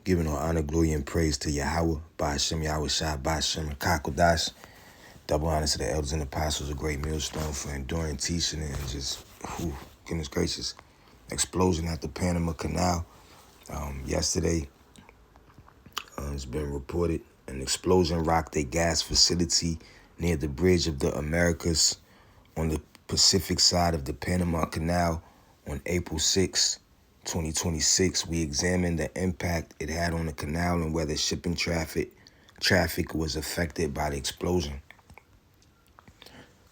Giving all honor, glory, and praise to Yahweh, Ba'ashem, Yahweh Shai, Ba'ashem, Kakodash. Double honor to the elders and apostles, a great millstone for enduring, teaching, and just, goodness gracious, explosion at the Panama Canal. Yesterday, it's been reported an explosion rocked a gas facility near the Bridge of the Americas on the Pacific side of the Panama Canal on April 6, 2026. We examined the impact it had on the canal and whether shipping traffic was affected by the explosion.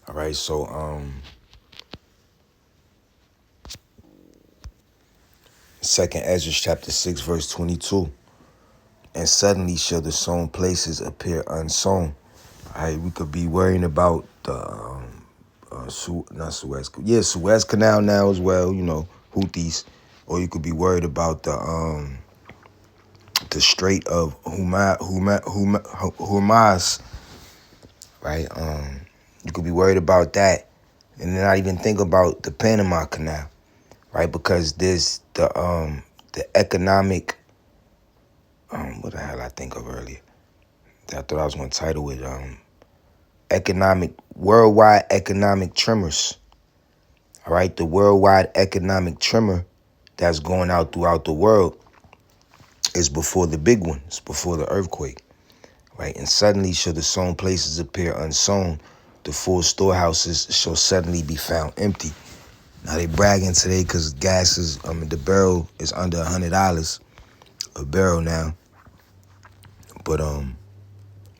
All right, so 2nd Ezra chapter 6 verse 22. And suddenly shall the sown places appear unsown. All right, we could be worrying about the Suez Canal now as well, Houthis, or you could be worried about the Strait of Hormuz, right? You could be worried about that, and then not even think about the Panama Canal, right? Because there's the economic, what the hell I think of earlier? I thought I was going to title it worldwide economic tremors. All right, the worldwide economic tremor that's going out throughout the world is before the big one. It's before the earthquake, right? And suddenly shall the sown places appear unsown. The full storehouses shall suddenly be found empty. Now they bragging today because gas is, the barrel is under $100 a barrel now. But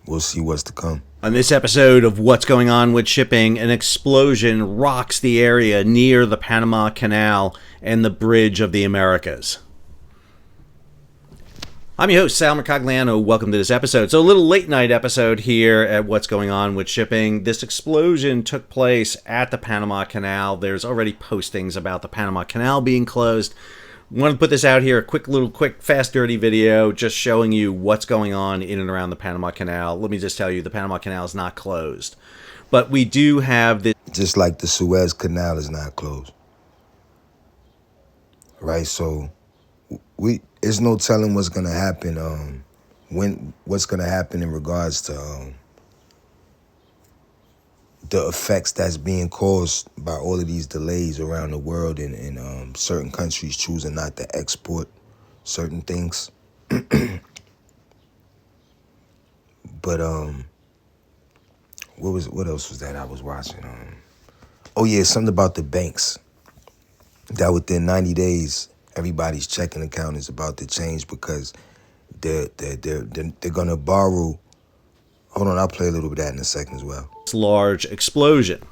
we'll see what's to come. On this episode of What's Going On with Shipping, an explosion rocks the area near the Panama Canal and the Bridge of the Americas. I'm your host, Sal Mercogliano. Welcome to this episode. So a little late night episode here at What's Going On with Shipping. This explosion took place at the Panama Canal. There's already postings about the Panama Canal being closed. Want to put this out here, a quick, fast, dirty video just showing you what's going on in and around the Panama Canal. Let me just tell you, the Panama Canal is not closed. But we do have this... Just like the Suez Canal is not closed. Right, so there's no telling what's going to happen, what's going to happen in regards to the effects that's being caused by all of these delays around the world and certain countries choosing not to export certain things. But what else was that I was watching? Something about the banks. That within 90 days, everybody's checking account is about to change because they're gonna borrow. Hold on, I'll play a little bit of that in a second as well. Large explosion.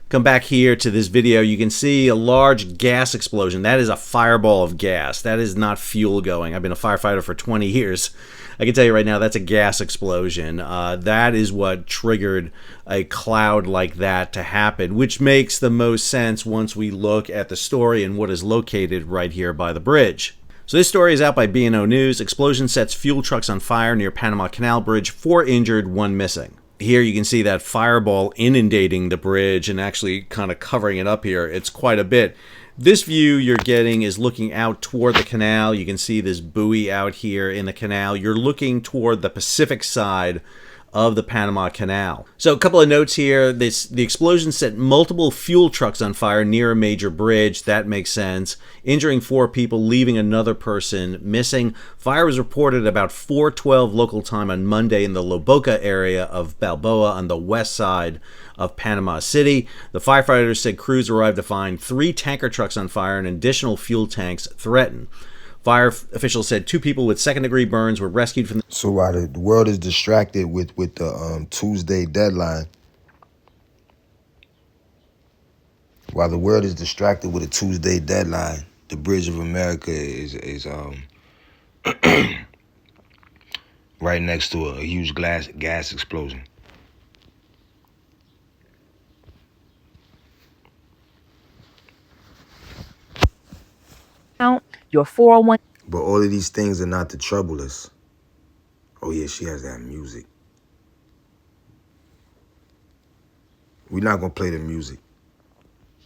Come back here to this video. You can see a large gas explosion. That is a fireball of gas. That is not fuel going. I've been a firefighter for 20 years. I can tell you right now, that's a gas explosion. That is what triggered a cloud like that to happen, which makes the most sense once we look at the story and what is located right here by the bridge. So this story is out by B&O News. Explosion sets fuel trucks on fire near Panama Canal Bridge. 4 injured, 1 missing. Here you can see that fireball inundating the bridge and actually kind of covering it up here. It's quite a bit. This view you're getting is looking out toward the canal. You can see this buoy out here in the canal. You're looking toward the Pacific side of the Panama Canal. So a couple of notes here. The explosion set multiple fuel trucks on fire near a major bridge. That makes sense. Injuring 4 people, leaving another person missing. Fire was reported about 4:12 local time on Monday in the Loboca area of Balboa on the west side of Panama City. The firefighters said crews arrived to find 3 tanker trucks on fire and additional fuel tanks threatened. Fire officials said 2 people with second-degree burns were rescued from the... So while the world is distracted with the Tuesday deadline, the Bridge of America is right next to a huge gas explosion. Your 401. But all of these things are not to trouble us. Oh yeah, she has that music. We're not gonna play the music.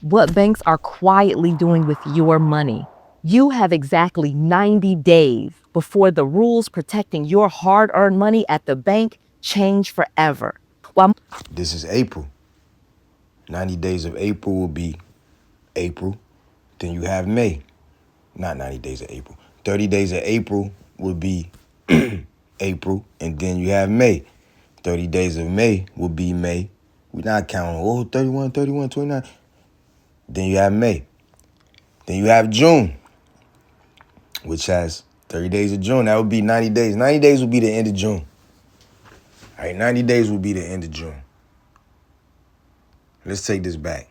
What banks are quietly doing with your money. You have exactly 90 days before the rules protecting your hard-earned money at the bank change forever. While This is April. 90 days of April will be April. Then you have May. Not 90 days of April. 30 days of April will be April. And then you have May. 30 days of May will be May. We're not counting, 31, 31, 29. Then you have May. Then you have June, which has 30 days of June. That would be 90 days. 90 days will be the end of June. All right, 90 days will be the end of June. Let's take this back.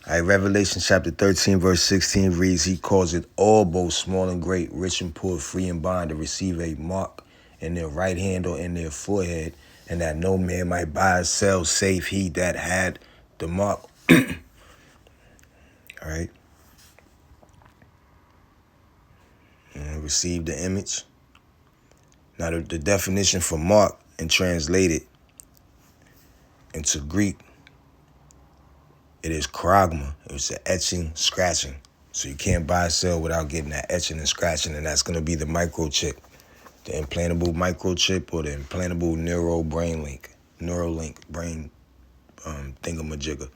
All right, Revelation chapter 13, verse 16 reads, he calls it all, both small and great, rich and poor, free and bond, to receive a mark in their right hand or in their forehead, and that no man might buy or sell, save he that had the mark. All right. And receive the image. Now, the definition for mark and translated into Greek, it is charagma. It's an etching, scratching. So you can't buy or sell without getting that etching and scratching, and that's going to be the microchip, the implantable microchip or the implantable neural brain link, Neuralink brain thingamajigger.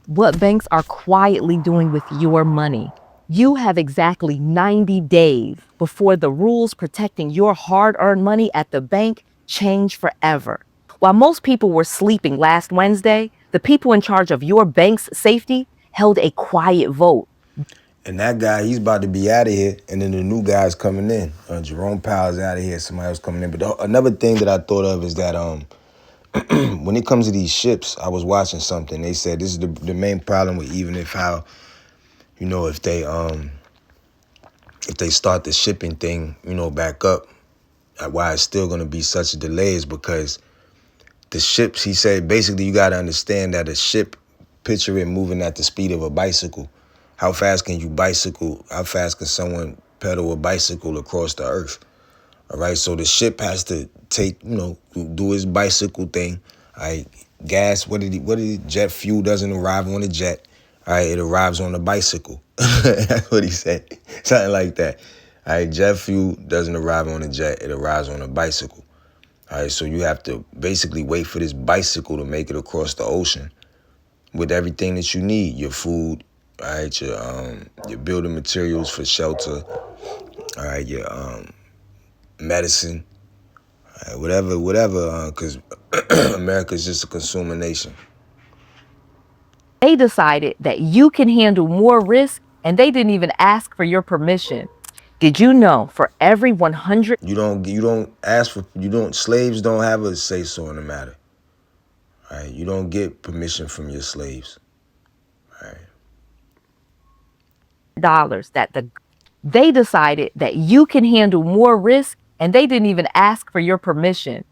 what banks are quietly doing with your money. You have exactly 90 days before the rules protecting your hard-earned money at the bank change forever. While most people were sleeping last Wednesday, the people in charge of your bank's safety held a quiet vote. And that guy, he's about to be out of here, and then the new guy's coming in. Jerome Powell's out of here, somebody else coming in. But another thing that I thought of is that when it comes to these ships, I was watching something. They said this is the main problem with even if how, if they start the shipping thing, back up, why it's still going to be such a delay is because the ships, he said, basically you got to understand that a ship, picture it moving at the speed of a bicycle. How fast can you bicycle? How fast can someone pedal a bicycle across the earth? All right, so the ship has to take, do his bicycle thing. All right, gas, what did he, jet fuel doesn't arrive on the jet. All right, it arrives on the bicycle. That's what he said, something like that. All right, jet fuel doesn't arrive on the jet, it arrives on a bicycle. All right, so you have to basically wait for this bicycle to make it across the ocean with everything that you need, your food, all right, your building materials for shelter, all right, your medicine, all right, whatever, because America's just a consumer nation. They decided that you can handle more risk and they didn't even ask for your permission. Did you know for every 100 slaves don't have a say-so in the matter. All right, you don't get permission from your slaves. All right. dollars they decided that you can handle more risk and they didn't even ask for your permission.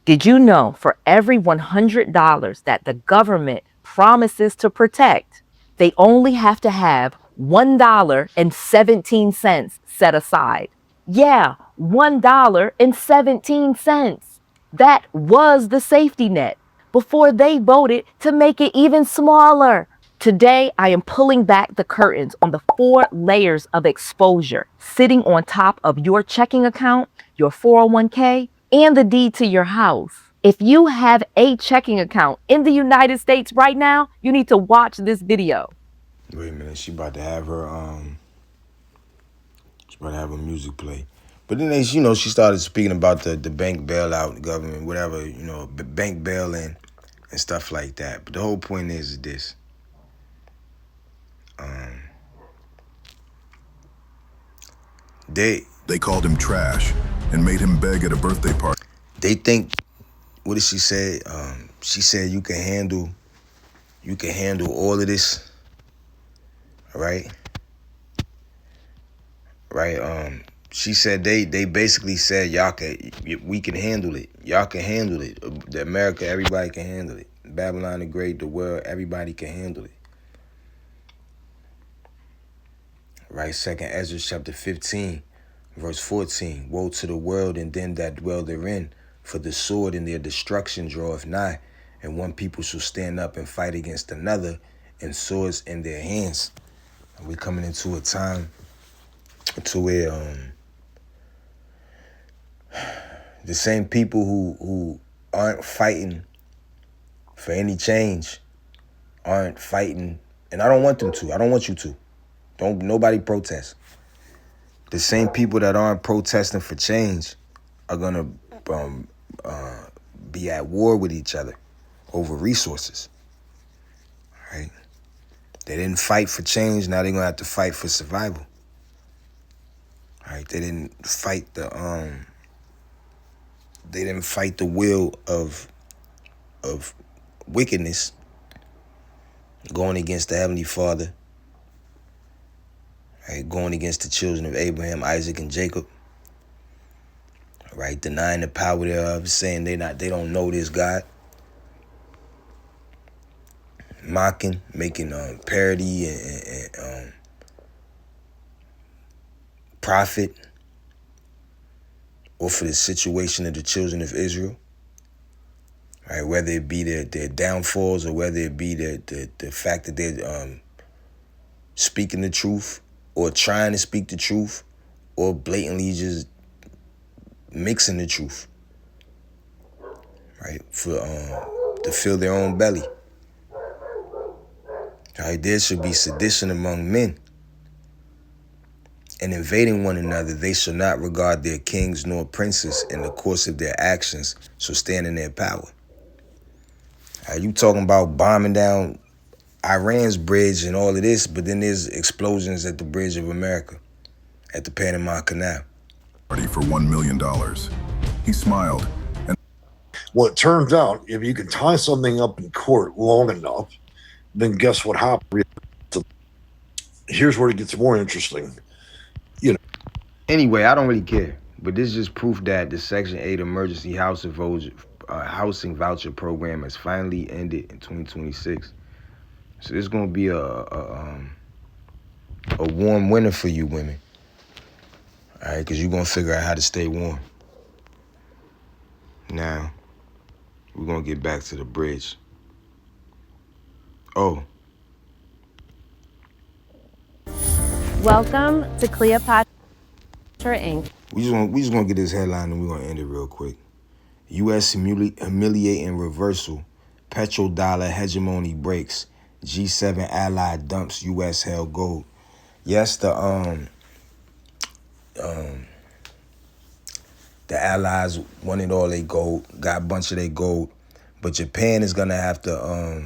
Did you know for every $100 that the government promises to protect, they only have to have $1.17 set aside? Yeah, $1.17. That was the safety net before they voted to make it even smaller. Today, I am pulling back the curtains on the 4 layers of exposure sitting on top of your checking account, your 401k, and the deed to your house. If you have a checking account in the United States right now, you need to watch this video. Wait a minute, she about to have her music play. But then she started speaking about the bank bailout, the government, whatever, bank bailing and stuff like that. But the whole point is this. They called him trash and made him beg at a birthday party. They think, what did she say? She said you can handle all of this, right? Right. She said they basically said we can handle it. Y'all can handle it. The America, everybody can handle it. Babylon the Great, the world, everybody can handle it. Right. 2nd Ezra chapter 15, verse 14. Woe to the world and them that dwell therein, for the sword in their destruction draweth nigh, and one people shall stand up and fight against another, and swords in their hands. And we're coming into a time to where the same people who aren't fighting for any change aren't fighting, and I don't want them to. I don't want you to. Don't nobody protest. The same people that aren't protesting for change are gonna be at war with each other over resources. Right? They didn't fight for change. Now they're gonna have to fight for survival. Right? They didn't fight the will of wickedness, going against the Heavenly Father. Right? Going against the children of Abraham, Isaac, and Jacob. Right? Denying the power thereof, saying they don't know this God. Mocking, making parody and profit or for the situation of the children of Israel. Right? Whether it be their downfalls or whether it be the fact that they're speaking the truth or trying to speak the truth or blatantly just mixing the truth. Right? For to fill their own belly. Right? There should be sedition among men. And invading one another, they shall not regard their kings nor princes in the course of their actions, so stand in their power. You talking about bombing down Iran's bridge and all of this, but then there's explosions at the Bridge of America, at the Panama Canal. For $1 million. He smiled. Well, it turns out if you can tie something up in court long enough, then guess what happens? Here's where it gets more interesting. Anyway, I don't really care, but this is just proof that the Section 8 Emergency Housing Voucher Program has finally ended in 2026. So this is going to be a warm winter for you women. All right, because you're going to figure out how to stay warm. Now, we're going to get back to the bridge. Oh. Welcome to Cleopatra Inc. We just gonna get this headline and we're gonna end it real quick. U.S. humiliating reversal. Petrodollar hegemony breaks. G7 ally dumps U.S. held gold. Yes, the allies wanted all their gold, got a bunch of their gold, but Japan is gonna have to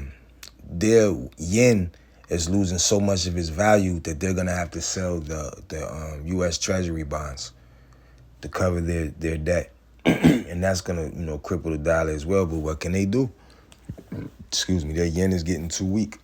their yen is losing so much of its value that they're gonna have to sell the U.S. Treasury bonds to cover their debt, and that's gonna cripple the dollar as well. But what can they do? Excuse me, their yen is getting too weak.